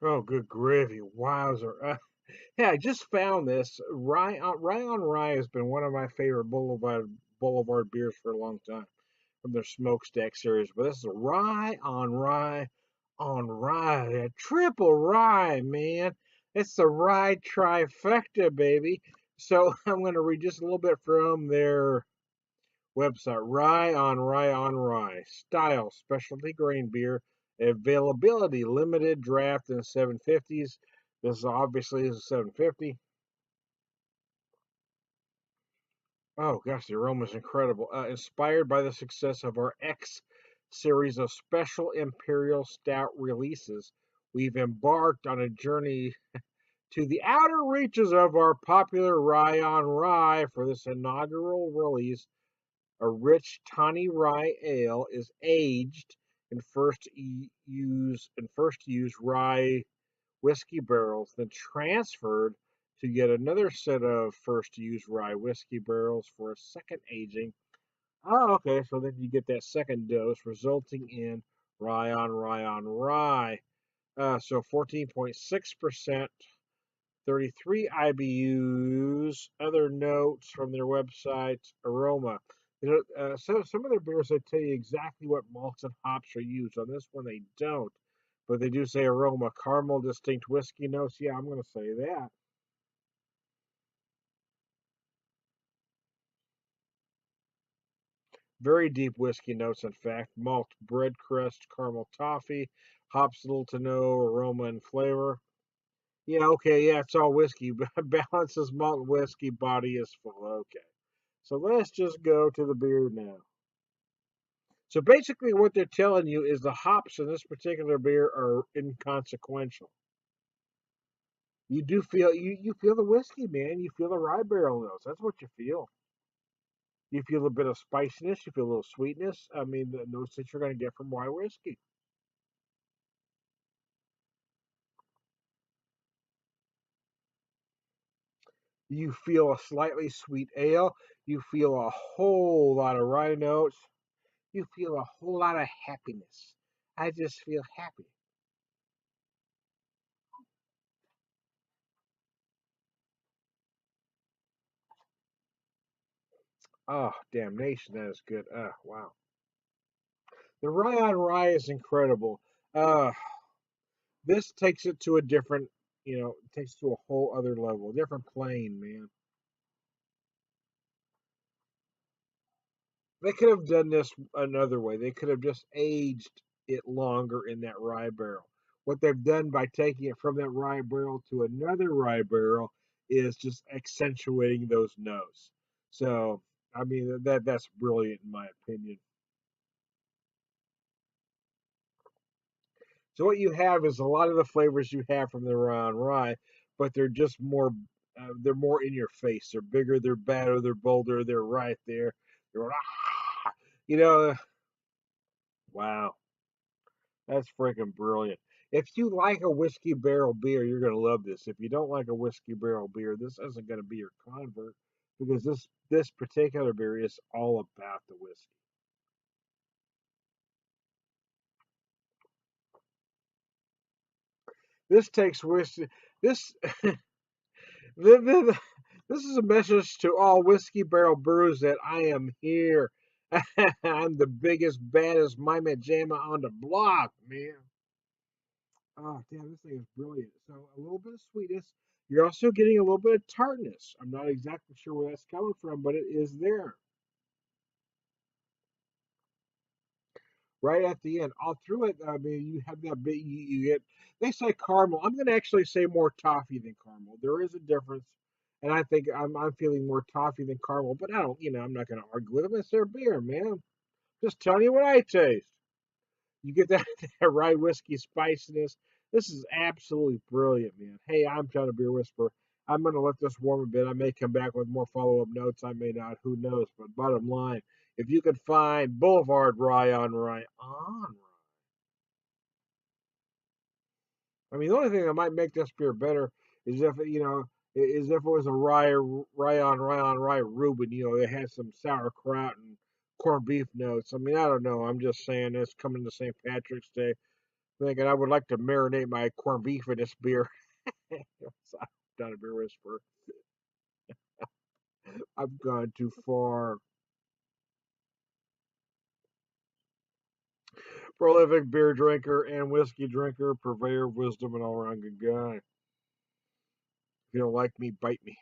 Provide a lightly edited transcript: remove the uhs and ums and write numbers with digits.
Oh, good gravy. Wowzer. Hey, I just found this. Rye on Rye has been one of my favorite Boulevard beers for a long time from their Smokestack series. But this is a Rye on Rye. A triple rye, man. It's the rye trifecta, baby. So I'm going to read just a little bit from their website. Rye on Rye. Style, specialty grain beer. Availability, limited draft in 750s. This is obviously is a 750. Oh gosh, the aroma is incredible. Inspired by the success of our X series of special Imperial Stout releases, we've embarked on a journey to the outer reaches of our popular Rye on Rye for this inaugural release. A rich tawny rye ale is aged in first use rye whiskey barrels, then transferred to yet another set of first use rye whiskey barrels for a second aging. Oh, okay, so then you get that second dose, resulting in rye on rye. So 14.6%, 33 IBUs. Other notes from their website: aroma. So some of their beers they tell you exactly what malts and hops are used. On this one they don't, but they do say aroma, caramel, distinct whiskey notes. Yeah, I'm going to say that. Very deep whiskey notes, in fact. Malt, bread crust, caramel toffee, hops little to no aroma and flavor. Yeah, okay, yeah, it's all whiskey. Balances malt and whiskey, body is full. Okay. So let's just go to the beer now. So basically, what they're telling you is the hops in this particular beer are inconsequential. You feel the whiskey, man. You feel the rye barrel notes. That's what you feel. You feel a bit of spiciness. You feel a little sweetness. I mean, the notes that you're going to get from rye whiskey. You feel a slightly sweet ale. You feel a whole lot of rye notes. You feel a whole lot of happiness. I just feel happy. Oh, damnation, that is good. Wow. The rye on rye is incredible. Uh, this takes it to a different, takes it to a whole other level, a different plane, man. They could have done this another way. They could have just aged it longer in that rye barrel. What they've done by taking it from that rye barrel to another rye barrel is just accentuating those notes. So, I mean, that's brilliant in my opinion. So what you have is a lot of the flavors you have from the Ron Rye, but they're just more they're more in your face. They're bigger, they're badder, they're bolder, they're right there. They're you know, wow, that's freaking brilliant. If you like a whiskey barrel beer, you're gonna love this. If you don't like a whiskey barrel beer, this isn't gonna be your convert because this particular beer is all about the whiskey. This takes whiskey. This Th- th- This is a message to all whiskey barrel brewers that I am here. I'm the biggest, baddest mama jamma on the block, man. Oh, damn, this thing is brilliant. So, a little bit of sweetness. You're also getting a little bit of tartness. I'm not exactly sure where that's coming from, but it is there. Right at the end, all through it, I mean, you have that bit, you get, they say caramel. I'm going to actually say more toffee than caramel. There is a difference. And I think I'm feeling more toffee than caramel, but I don't, I'm not going to argue with them. It's their beer, man. Just telling you what I taste. You get that, that rye whiskey spiciness. This is absolutely brilliant, man. Hey, I'm John a Beer Whisperer. I'm going to let this warm a bit. I may come back with more follow up notes. I may not. Who knows? But bottom line, if you could find Boulevard Rye on Rye. I mean, the only thing that might make this beer better is if is if it was a rye on rye Reuben. It has some sauerkraut and corned beef notes. I mean, I don't know. I'm just saying it's coming to St. Patrick's Day. Thinking I would like to marinate my corned beef in this beer. So I'm not a beer whisperer. I've gone too far. Prolific beer drinker and whiskey drinker, purveyor of wisdom, and all around good guy. If you don't like me, bite me.